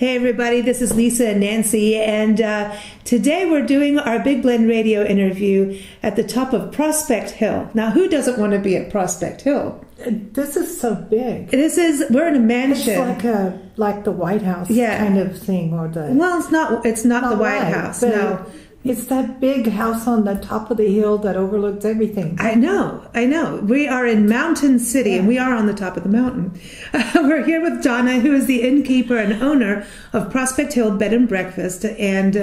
Hey everybody, this is Lisa and Nancy, and today we're doing our Big Blend radio interview at the top of Prospect Hill. Now, who doesn't want to be at Prospect Hill? This is so big. We're in a mansion. It's like the White House kind of thing, or the... Well, it's not the White House, no. It's that big house on the top of the hill that overlooks everything. I know. We are in Mountain City, and we are on the top of the mountain. We're here with Donna, who is the innkeeper and owner of Prospect Hill Bed and Breakfast. And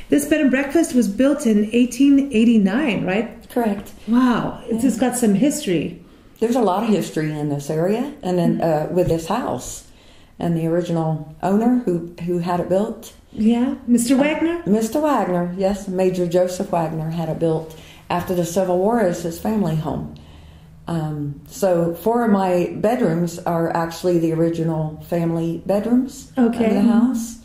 this bed and breakfast was built in 1889, right? Correct. Wow. It's just got some history. There's a lot of history in this area, and then with this house. And the original owner who had it built... Yeah, Mr. Wagner? Mr. Wagner, yes. Major Joseph Wagner had it built after the Civil War as his family home. So 4 of my bedrooms are actually the original family bedrooms of the house.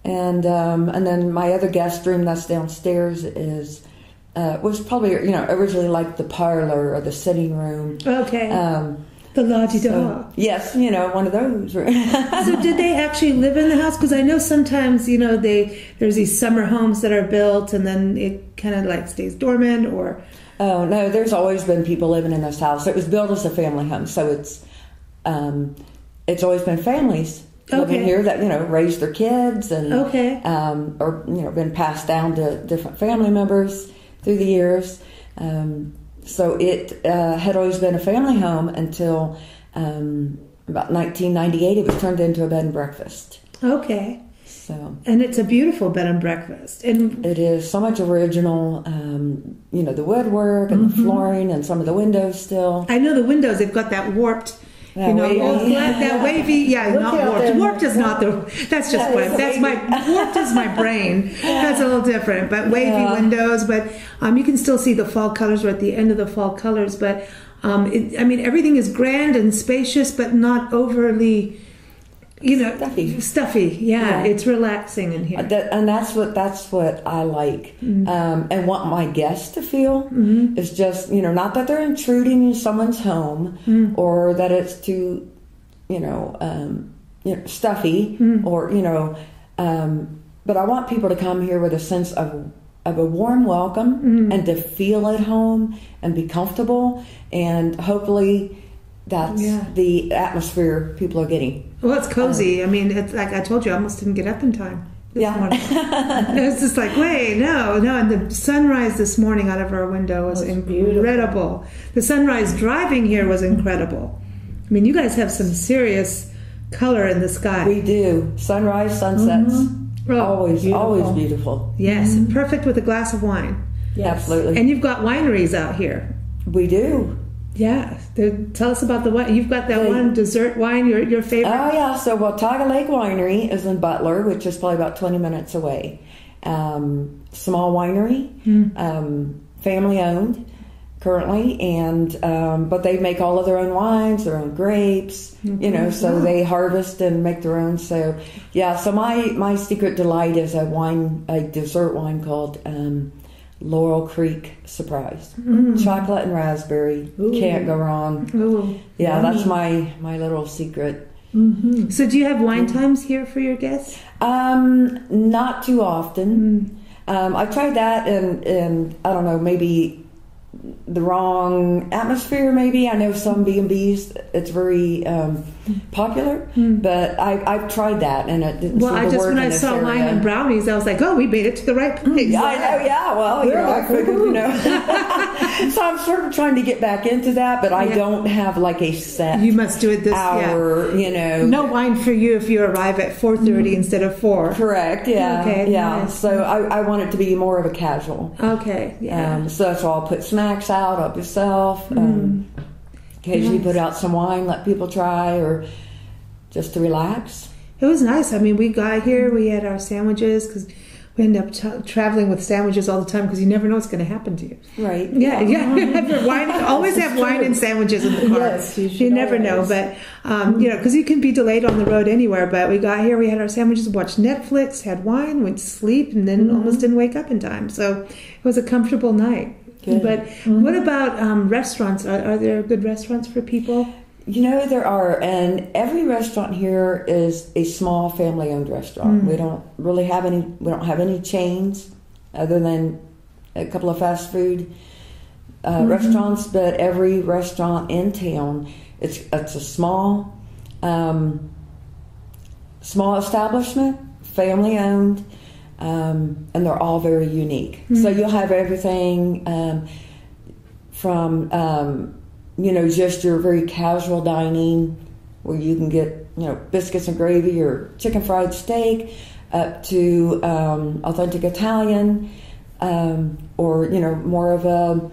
And then my other guest room that's downstairs was probably, originally like the parlor or the sitting room. Okay. The la-di-da. Yes, one of those. So did they actually live in the house? Because I know sometimes, there's these summer homes that are built and then it kind of like stays dormant or... Oh, no, there's always been people living in this house. It was built as a family home, so it's always been families living here that, raised their kids and... or, been passed down to different family members through the years. So it had always been a family home until about 1998. It was turned into a bed and breakfast. Okay. So, and it's a beautiful bed and breakfast. And it is so much original. The woodwork and the flooring and some of the windows still. I know the windows. They've got that warped. That wavy, not warped. Warped is not the. That's just warped is my brain. That's a little different, but wavy windows. But you can still see the fall colors. We're at the end of the fall colors, but everything is grand and spacious, but not overly, stuffy. Yeah, it's relaxing in here, and that's what I like, and want my guests to feel is just not that they're intruding in someone's home or that it's too stuffy or but I want people to come here with a sense of a warm welcome and to feel at home and be comfortable, and hopefully that's the atmosphere people are getting. Well, it's cozy. It's like I told you, I almost didn't get up in time this morning. It was just like, wait, no. And the sunrise this morning out of our window was incredible. Beautiful. The sunrise driving here was incredible. You guys have some serious color in the sky. We do. Sunrise, sunsets. Always beautiful. Yes, perfect with a glass of wine. Yes. Absolutely. And you've got wineries out here. We do. Yeah, tell us about the wine. You've got that one dessert wine, your favorite. Oh yeah, so Watauga Lake Winery is in Butler, which is probably about 20 minutes away. Small winery, family owned currently, and but they make all of their own wines, their own grapes, so they harvest and make their own. So yeah, so my secret delight is a dessert wine called Laurel Creek Surprise. Chocolate and raspberry. Ooh. Can't go wrong. Ooh. Yeah, that's my little secret. So do you have wine times here for your guests? Not too often. I tried that and I don't know, maybe the wrong atmosphere maybe. I know some B&Bs, it's very popular, but I've tried that and it didn't seem to work. When I saw area. Wine and Brownies, I was like, oh, we made it to the right place. Yeah, I know, I figured, so I'm sort of trying to get back into that, but I don't have like a set you must do it this hour, No wine for you if you arrive at 4:30 instead of 4. Correct, yeah. Okay, yeah. Nice. So I want it to be more of a casual. Okay, yeah. So that's why I'll put snacks out, help yourself. Occasionally put out some wine, let people try, or just to relax. It was nice. We got here, we had our sandwiches because we end up traveling with sandwiches all the time because you never know what's going to happen to you. Right. Yeah. Wine, always have wine and sandwiches in the car. Yes, you never know. But, because you can be delayed on the road anywhere. But we got here, we had our sandwiches, watched Netflix, had wine, went to sleep, and then almost didn't wake up in time. So it was a comfortable night. Good. But what about restaurants? Are there good restaurants for people? There are, and every restaurant here is a small family-owned restaurant. We don't really have any. We don't have any chains, other than a couple of fast food restaurants. But every restaurant in town, it's a small establishment, family-owned, and they're all very unique. So you'll have everything from just your very casual dining, where you can get, biscuits and gravy or chicken fried steak, up to authentic Italian, or, more of a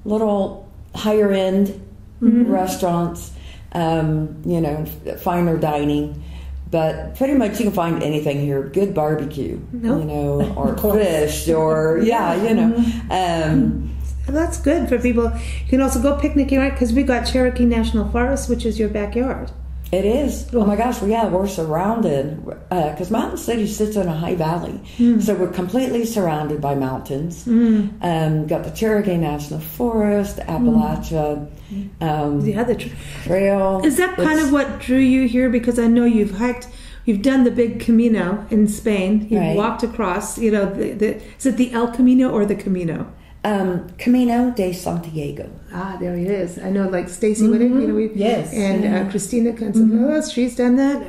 little higher end restaurants, finer dining. But pretty much you can find anything here. Good barbecue, or fish, or that's good for people. You can also go picnicking, right? Because we've got Cherokee-National-Forest, which is your backyard. It is. Oh my gosh, we're surrounded, because Mountain City sits in a high valley. So we're completely surrounded by mountains. Got the Cherokee-National-Forest, Appalachian-Trail. Is that kind of what drew you here? Because I know you've hiked, you've done the big Camino in Spain. You've walked across, is it the El Camino or the Camino? Camino de Santiago. Ah, there it is. I know, like Stacy Whittick, yes, and Christina Consuelos, she's done that.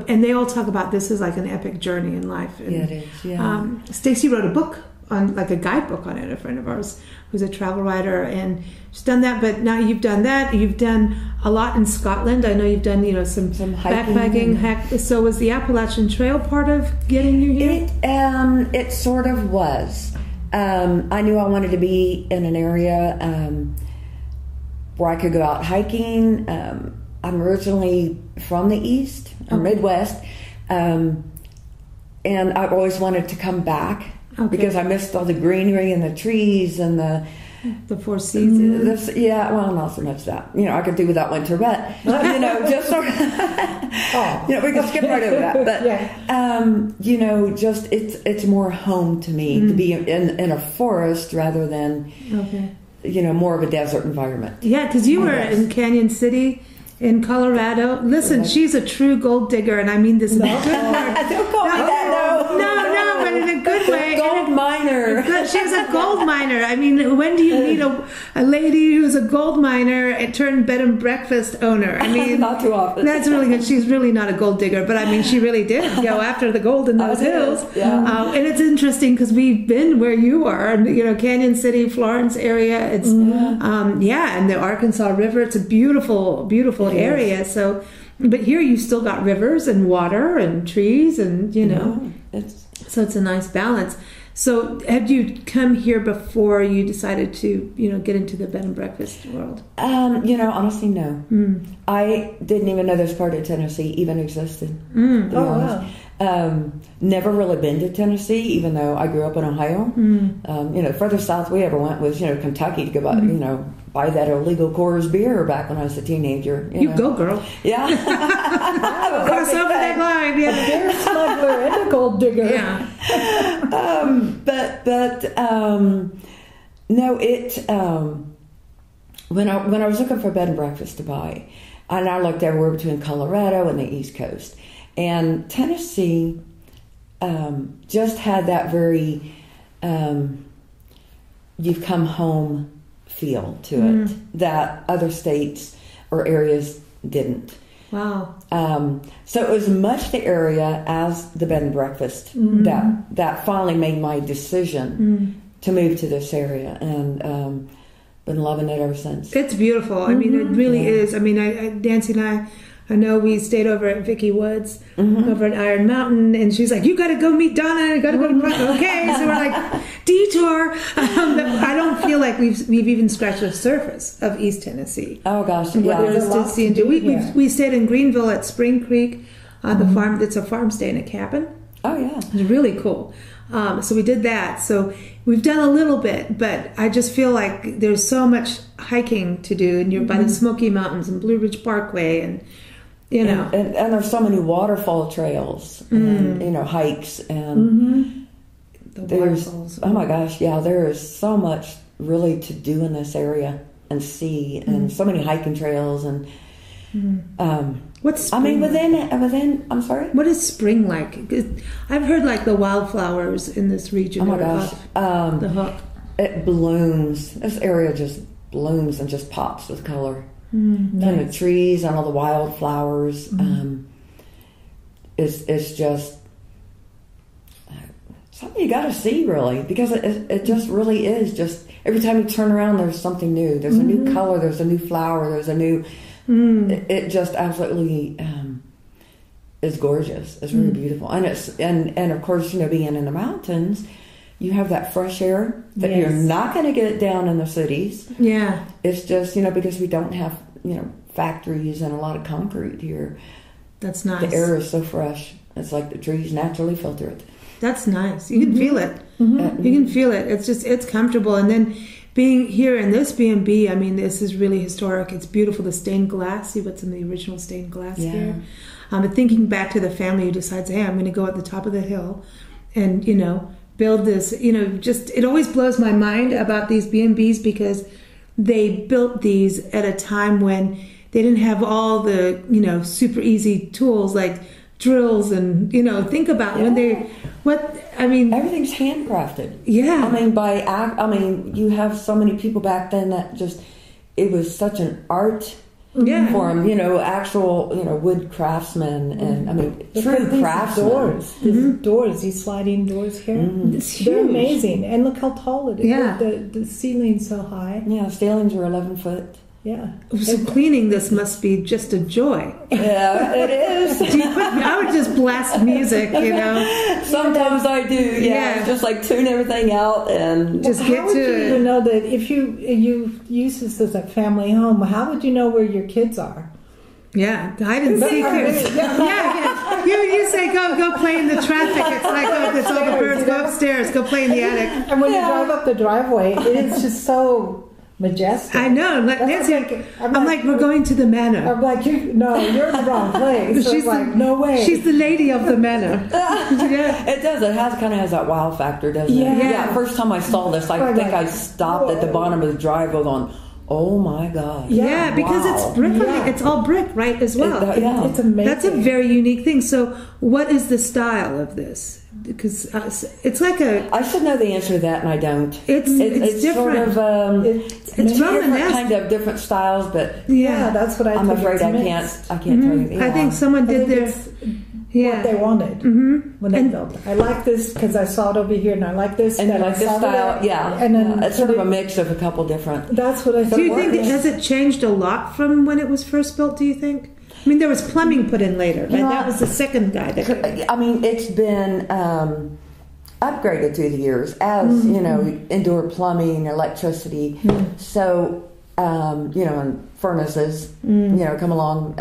And they all talk about this as like an epic journey in life. And, it is. Yeah. Stacy wrote a book on, like a guidebook on it. A friend of ours who's a travel writer, and she's done that. But now you've done that. You've done a lot in Scotland. I know you've done, some backpacking. So was the Appalachian-Trail part of getting you here? It sort of was. I knew I wanted to be in an area where I could go out hiking. I'm originally from the East, or Midwest, and I've always wanted to come back because I missed all the greenery and the trees and the Four Seasons. Not so much that. I could do without winter, but just sort of, we can skip right over that. But just it's more home to me to be in a forest rather than more of a desert environment. Yeah, because you were in Canyon City in Colorado. Listen, she's a true gold digger, and I mean this in a good word. Don't call me that, no, but in a good way. Gold miner. She's a gold miner. I mean, when do you meet a lady who's a gold miner and turned bed and breakfast owner? I mean, not too often. That's really good. She's really not a gold digger, but I mean, she really did go after the gold in those hills. Yeah. And it's interesting because we've been where you are, Canyon City, Florence area. It's and the Arkansas River. It's a beautiful, beautiful area. So, but here you still got rivers and water and trees and so it's a nice balance. So had you come here before you decided to get into the bed and breakfast world? Honestly, no. I didn't even know this part of Tennessee even existed. To be honest. Wow. Never really been to Tennessee, even though I grew up in Ohio. The furthest south we ever went was Kentucky to go buy that illegal Coors beer back when I was a teenager. You go, girl. Yeah. Cross over that line. Yeah. A beer smuggler and a gold digger. Yeah. When I was looking for bed and breakfast to buy, and I looked everywhere between Colorado and the East Coast, and Tennessee just had that very you've come home feel to it that other states or areas didn't. Wow. So it was much the area as the bed and breakfast that finally made my decision to move to this area, and been loving it ever since. It's beautiful. I mean, it really is. I mean, Nancy and I know we stayed over at Vikki Woods over at Iron Mountain, and she's like, "You got to go meet Donna. You got to go to okay." So we're like, detour. I don't feel like we've even scratched the surface of East Tennessee. Oh gosh, yeah. There is to see and do. We stayed in Greenville at Spring Creek on the farm. It's a farm stay in a cabin. Oh yeah, it's really cool. So we did that. So we've done a little bit, but I just feel like there's so much hiking to do, and you're by the Smoky Mountains and Blue Ridge Parkway, and and there's so many waterfall trails and hikes, and the waterfalls. Oh my gosh, yeah, there is so much really to do in this area. and see, and so many hiking trails and. What's spring I mean, within. I'm sorry. What is spring like? 'Cause I've heard like the wildflowers in this region. Oh my gosh, the Hook. It blooms. This area just blooms and just pops with color. Nice. And the trees and all the wildflowers. It's just something you got to see, really, because it just really is. Just every time you turn around, there's something new. There's a new color. There's a new flower. There's a new. It just absolutely is gorgeous. It's really beautiful, and and of course, being in the mountains, you have that fresh air that you're not going to get down in the cities. Yeah, it's just because we don't have factories and a lot of concrete here. That's nice. The air is so fresh. It's like the trees naturally filter it. That's nice. You can feel it. You can feel it. It's comfortable. And then being here in this B&B, I mean, this is really historic. It's beautiful. The stained glass. See what's in the original stained glass here. But thinking back to the family who decides, hey, I'm going to go at the top of the hill and, build this, just, it always blows my mind about these B&Bs because they built these at a time when they didn't have all the, super easy tools like drills and, think about when everything's handcrafted. Yeah. I mean, you have so many people back then that just, it was such an art form, actual, wood craftsmen and, true craftsmen. These doors, these sliding doors here. They're amazing. And look how tall it is. Yeah. The ceiling's so high. Yeah, ceilings are 11 foot. Yeah. So cleaning this must be just a joy. Yeah, it is. I would just blast music, Sometimes I do. Yeah. Just like tune everything out and just get to it. How would you even know that if you use this as a family home? How would you know where your kids are? Yeah, hide and seek here. Yeah. You say go play in the traffic. It's like it's all the birds. Go upstairs. Go play in the attic. And when you drive up the driveway, it's just so majestic. I know. Nancy, I'm like, we're going to the manor. I'm like, you're in the wrong place. She's like, no way. She's the lady of the manor. It does. It kind of has that wow factor, doesn't it? Yeah. First time I saw this, I think I stopped at the bottom of the driveway going, oh my God. Yeah, because it's brick. It's all brick, right, as well. It's amazing. That's a very unique thing. So what is the style of this? Because it's like I should know the answer to that, and I don't. It's different. Sort of, it's different kind of different styles, but that's what I'm afraid I can't tell you. Yeah. I think someone did what they wanted when they built it. I like this because I saw it over here, and I like this. And I like this style, And then it's sort of a mix of a couple different. That's what I think. Do you think has it changed a lot from when it was first built? Do you think? I mean, there was plumbing put in later, right? That was the second guy. I mean, it's been upgraded through the years as indoor plumbing, electricity. So and furnaces, come along.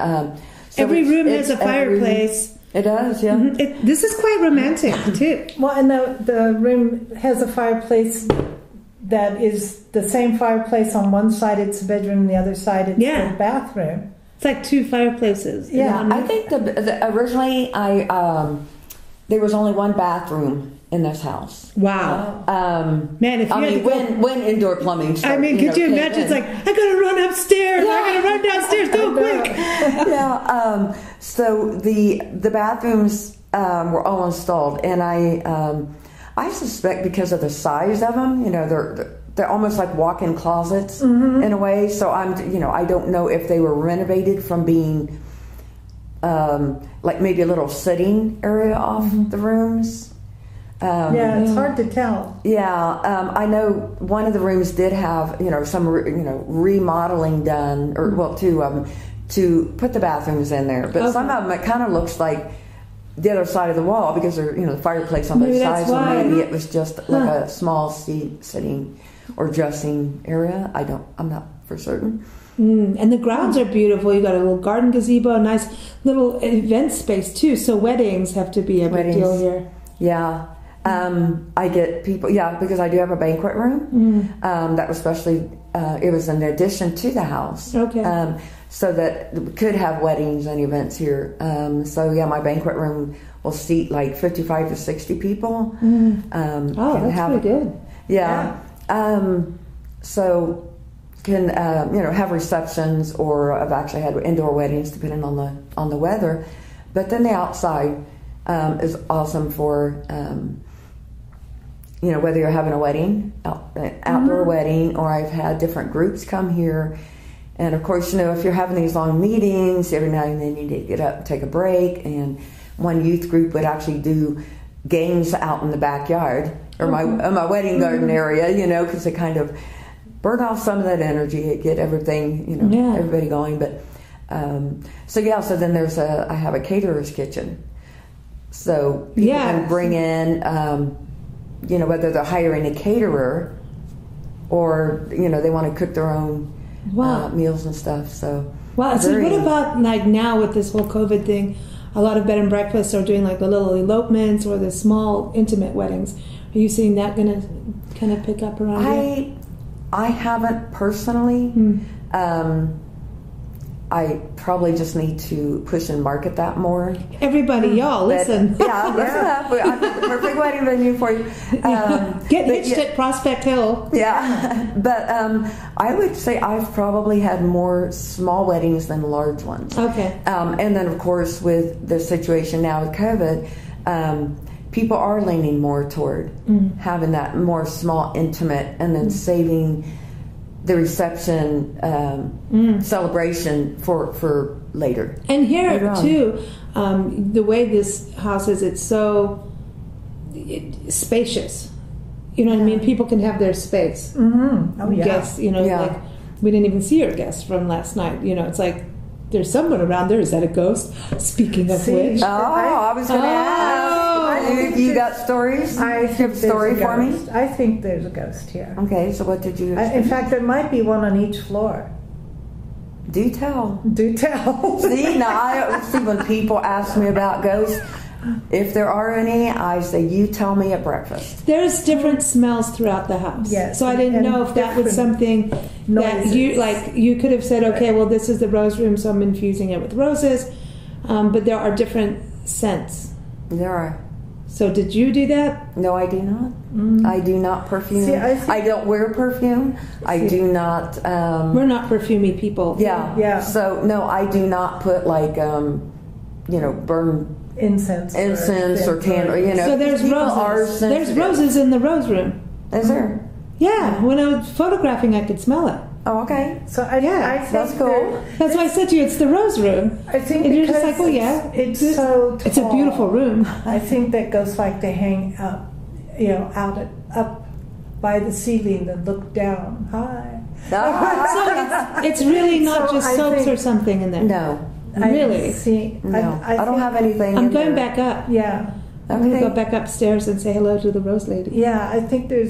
So every room has a fireplace. It does, yeah. This is quite romantic too. Well, and the room has a fireplace that is the same fireplace on one side. It's the bedroom, and the other side it's the bathroom. It's like two fireplaces. Yeah, I think originally there was only one bathroom in this house. Wow. Man, if you when indoor plumbing started, could you imagine? It's like, I gotta run upstairs. I gotta run downstairs. Go quick. Yeah. So the bathrooms were all installed, and I suspect because of the size of them, they're almost like walk-in closets in a way. So I don't know if they were renovated from being like maybe a little sitting area off the rooms. It's hard to tell. Yeah, I know one of the rooms did have some remodeling done, or two of them to put the bathrooms in there. But some of them it kind of looks like the other side of the wall because they're the fireplace on both sides. So maybe it was just like a small sitting or dressing area. I'm not for certain. And the grounds are beautiful. You got a little garden gazebo, a nice little event space too. So weddings have to be a big deal here. Yeah. I get people, because I do have a banquet room. That was especially, it was an addition to the house. Okay. So that we could have weddings and events here. My banquet room will seat like 55 to 60 people. That's pretty good. Yeah. So can have receptions, or I've actually had indoor weddings depending on the weather. But then the outside is awesome for whether you're having a wedding, outdoor wedding, or I've had different groups come here. And of course, if you're having these long meetings, every now and then you need to get up and take a break. And one youth group would actually do games out in the backyard or my wedding garden area, because they kind of burn off some of that energy, get everything, everybody going. But so then I have a caterer's kitchen, so people can bring in, whether they're hiring a caterer or they want to cook their own meals and stuff. So So what about like now with this whole COVID thing? A lot of bed and breakfasts are doing like the little elopements or the small intimate weddings. Are you seeing that going to kind of pick up around here? I haven't personally. I probably just need to push and market that more. Everybody, y'all, listen. Listen up. I'm the perfect wedding venue for you. Get hitched at Prospect Hill. Yeah. But I would say I've probably had more small weddings than large ones. Okay. And then, of course, with the situation now with COVID, people are leaning more toward having that more small, intimate, and then saving the reception celebration for later. And here too, the way this house is, it's so spacious. You know what I mean? People can have their space. Oh yeah. Guests, like we didn't even see your guests from last night. It's like there's someone around there. Is that a ghost? Speaking of which, I was going to ask. You got stories? I think you have a story for me? I think there's a ghost here. Okay, so what did you? In fact, there might be one on each floor. Do tell. Do tell. See, now I see when people ask me about ghosts. If there are any, I say, you tell me at breakfast. There's different smells throughout the house. Yes. So I didn't know if that was something that you could have said, okay, well, this is the rose room, so I'm infusing it with roses. But there are different scents. There are. So did you do that? No, I do not. I do not perfume. See, I don't wear perfume. I do not. We're not perfumey people. Yeah. So no, I do not put like burn incense or candle. So there's roses. There's roses in the rose room. Is there? Yeah. When I was photographing, I could smell it. Oh, okay. So I think that's cool. That's why I said to you, it's the rose room. I think and you're just like, well, it's so tall. It's a beautiful room. I think that ghosts like to hang up, up by the ceiling and look down. Hi. So it's really not just soaps or something in there. No. Really? No. I don't have anything. I'm going back up. Yeah. I'm going to go back upstairs and say hello to the rose lady. Yeah, I think there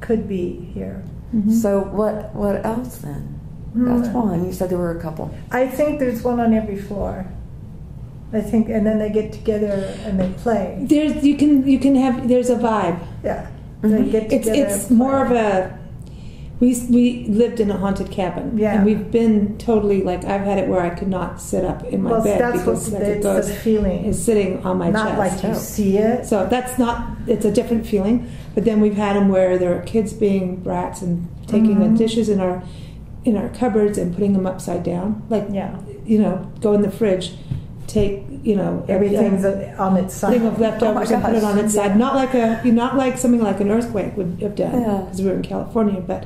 could be here. So what else then? That's one. You said there were a couple. I think there's one on every floor. I think, and then they get together and they play. There's you can have. There's a vibe. Yeah, they get together. It's more of a. We lived in a haunted cabin. Yeah, and we've been totally like I've had it where I could not sit up in my bed because the ghost is sitting on my chest. Not like you see it. So that's not. It's a different feeling. But then we've had them where there are kids being brats and taking the dishes in our cupboards and putting them upside down. Like go in the fridge, take everything's on its side. Thing of leftovers and put it on its side. Not like something like an earthquake would have done because we were in California. But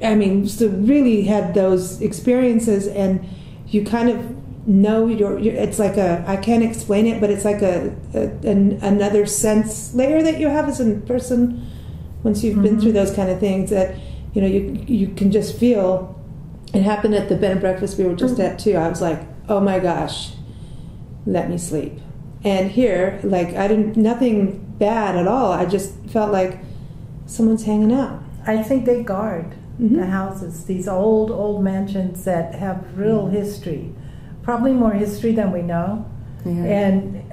I mean, so really had those experiences, and you kind of know it's like I can't explain it, but it's like another sense layer that you have as a person once you've been through those kind of things that you can just feel. It happened at the bed and breakfast we were just at too. I was like, oh my gosh, let me sleep. And here, like nothing bad at all. I just felt like someone's hanging out. I think they guard the houses, these old mansions that have real history. Probably more history than we know. Yeah. And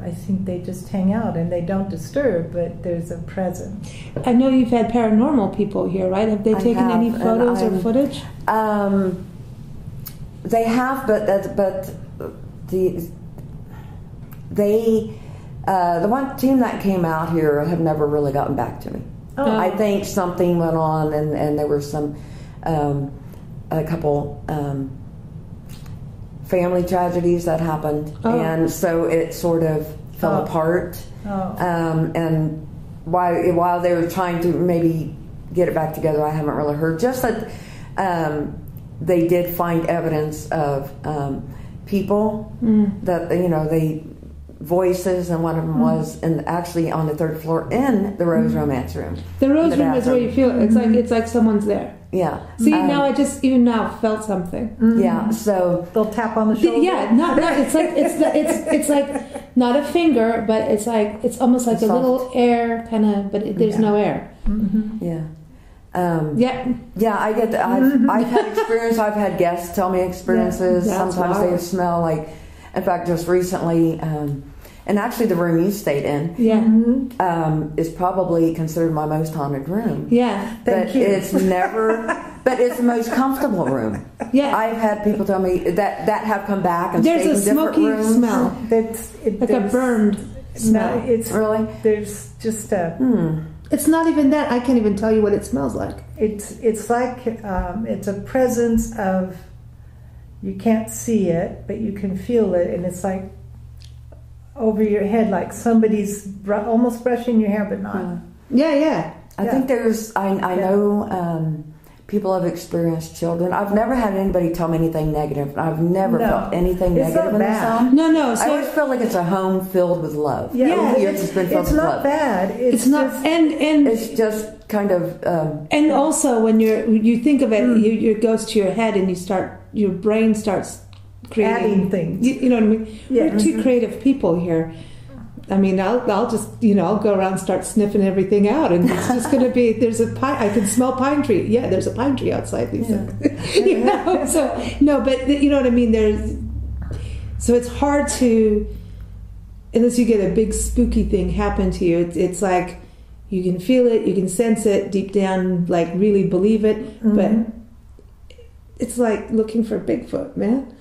I think they just hang out and they don't disturb, but there's a presence. I know you've had paranormal people here, right? Have they taken any photos or footage? They have, but the one team that came out here have never really gotten back to me. I think something went on, and there were some a couple family tragedies that happened, and so it sort of fell apart. And while they were trying to maybe get it back together, I haven't really heard. Just that they did find evidence of people that they voices, and one of them was actually on the 3rd floor in the Rose Romance room. The Rose room is where you feel it's like someone's there. Yeah. See, now I just even now felt something. Yeah. So they'll tap on the shoulder. Yeah. Not. It's like it's like not a finger, but it's like it's almost like a little air kind of, but there's no air. Yeah. Yeah, I get that. I've had experience. I've had guests tell me experiences. Sometimes they smell like. In fact, just recently, and actually the room you stayed in, is probably considered my most haunted room. Yeah, but it's never. But it's the most comfortable room. Yeah, I've had people tell me that have come back and stayed in different rooms. There's a smoky smell. Like a burned smell. No, it's really. There's just a. It's not even that. I can't even tell you what it smells like. It's like it's a presence of. You can't see it, but you can feel it, and it's like over your head, like somebody's almost brushing your hair, but not. Yeah. I think there's. I know people have experienced children. I've never had anybody tell me anything negative. I've never felt anything negative in this home. No. So I always feel like it's a home filled with love. Yeah, it's not bad. It's not, and it's just kind of. And also, when you think of it, it goes to your head, and your brain starts creating adding things. You know what I mean? Yeah. We're two creative people here. I mean, I'll just I'll go around and start sniffing everything out, and it's just going to be there's a pine. I can smell pine tree. Yeah, there's a pine tree outside, Lisa. So no, but you know what I mean. So it's hard to unless you get a big spooky thing happen to you. It's like you can feel it, you can sense it deep down, like really believe it, but it's like looking for Bigfoot, man.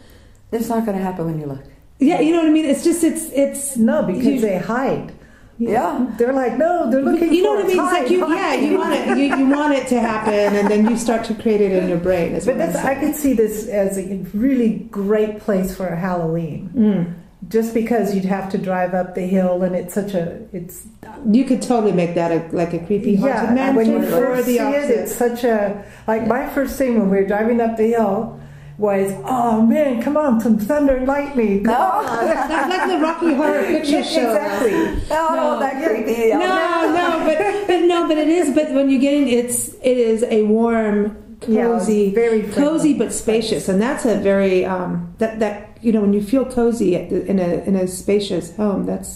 It's not going to happen when you look. Yeah, you know what I mean? It's just, it's... No, because they hide. Yeah. They're like, no, they're looking you know what I mean? It's like you want it to happen, and then you start to create it in your brain. But I could see this as a really great place for a Halloween. Just because you'd have to drive up the hill, and it's you could totally make that a creepy haunted mansion. When you first see it, it's such a my first thing when we were driving up the hill was, oh man, come on, some thunder and lightning. That's like the Rocky Horror Picture Show. Exactly. That creepy. But it is. But when you get in, it is a warm, cozy, very cozy but spacious, and that's a very that when you feel cozy in a spacious home, that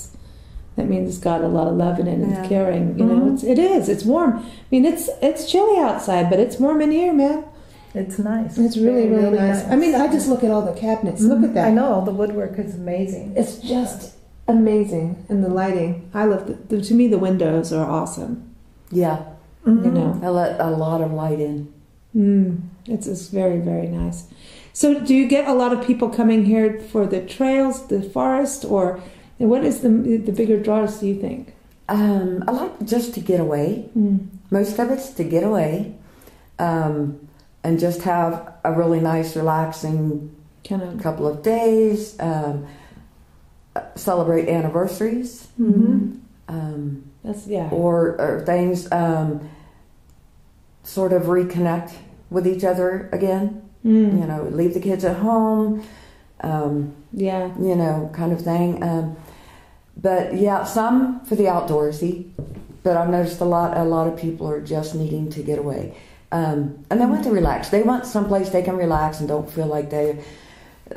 means it's got a lot of love in it and it's caring. It's warm. I mean, it's chilly outside, but it's warm in here, man. It's nice. It's really, really nice. I mean, I just look at all the cabinets. Look at that. I know, all the woodwork is amazing. It's just amazing. And the lighting. I love to me, the windows are awesome. Yeah. I let a lot of light in. It's very, very nice. So do you get a lot of people coming here for the trails, the forest, or what is the bigger draws, do you think? A lot just to get away. Most of it's to get away. And just have a really nice, relaxing couple of days. Celebrate anniversaries. Or things. Sort of reconnect with each other again. Leave the kids at home. Kind of thing. But yeah, some for the outdoorsy. But I've noticed a lot of people are just needing to get away. And they want to relax. They want someplace they can relax and don't feel like they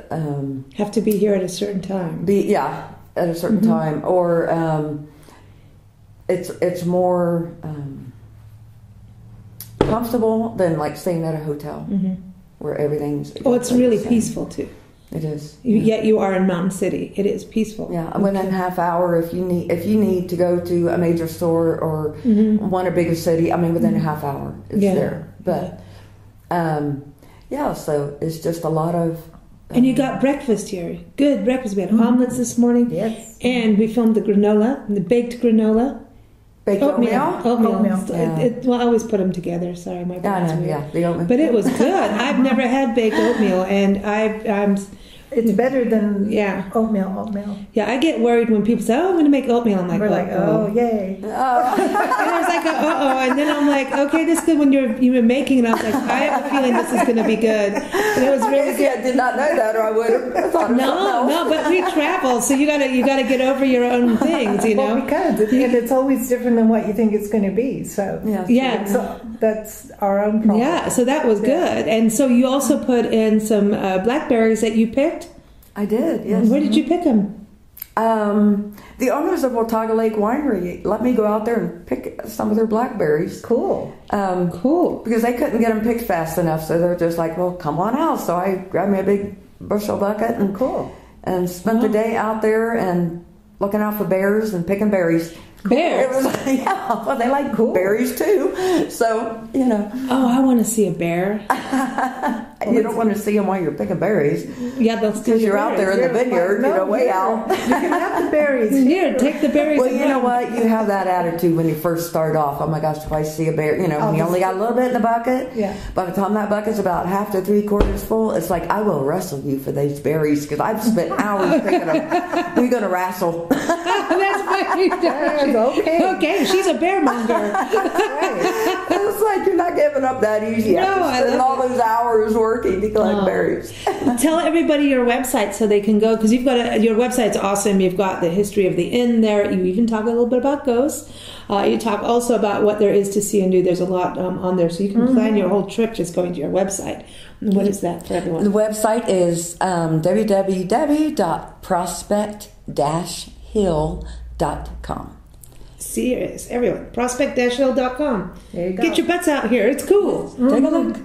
have to be here at a certain time. At a certain time, or it's more comfortable than like staying at a hotel where everything's. It's really peaceful too. It is. Yet you are in Mountain City. It is peaceful. Yeah, within a half hour, if you need to go to a major store or one or bigger city, I mean, within a half hour, it's there. But so it's just a lot of. And you got breakfast here. Good breakfast. We had omelets this morning. Yes. And we filmed the granola, the baked granola. Baked oatmeal? Oatmeal. Yeah. Well, I always put them together. Sorry, my brain's weird. Yeah, the oatmeal. But it was good. I've never had baked oatmeal, and I'm. It's better than Yeah. oatmeal. Yeah, I get worried when people say, "Oh, I'm going to make oatmeal." I'm like, We're like, oh, yay. And I was like, and then I'm like, okay, this is good when you're making it. I was like, I have a feeling this is going to be good. And it was really good. I did not know that, or I would have thought of something else. No, but we travel, so you gotta get over your own things, you know. Well, because it's always different than what you think it's going to be. So yeah. So that's our own problem. Yeah, so that was good. And so you also put in some blackberries that you picked. I did, yes. Where did you pick them? The owners of Watauga Lake Winery let me go out there and pick some of their blackberries. Cool. Cool. Because they couldn't get them picked fast enough, so they were just like, well, come on out. So I grabbed me a big bushel bucket and spent the day out there and looking out for bears and picking berries. Bears? It was, well, they like berries too. So, you know. Oh, I want to see a bear. You don't want to see them while you're picking berries. Yeah, they'll steal because you're out there in the vineyard, way out. You can have the berries. Here, take the berries. Well, you know what? You have that attitude when you first start off. Oh my gosh, if I see a bear, when you only got a little bit in the bucket. Yeah. By the time that bucket's about half to 3/4 full, it's like, I will wrestle you for these berries because I've spent hours picking them. We're going to wrestle. That's funny. Okay, she's a bear monger. Right. It's like you're not giving up that easy after spending all those hours working to collect berries. Tell everybody your website so they can go, because you've got your website's awesome. You've got the history of the inn there. You even talk a little bit about ghosts. You talk also about what there is to see and do. There's a lot on there, so you can plan your whole trip just going to your website. What is that for everyone? The website is www.prospect-hill.com. Serious, everyone. Prospect-hill.com. There you go. Get your butts out here. It's cool. Take a look.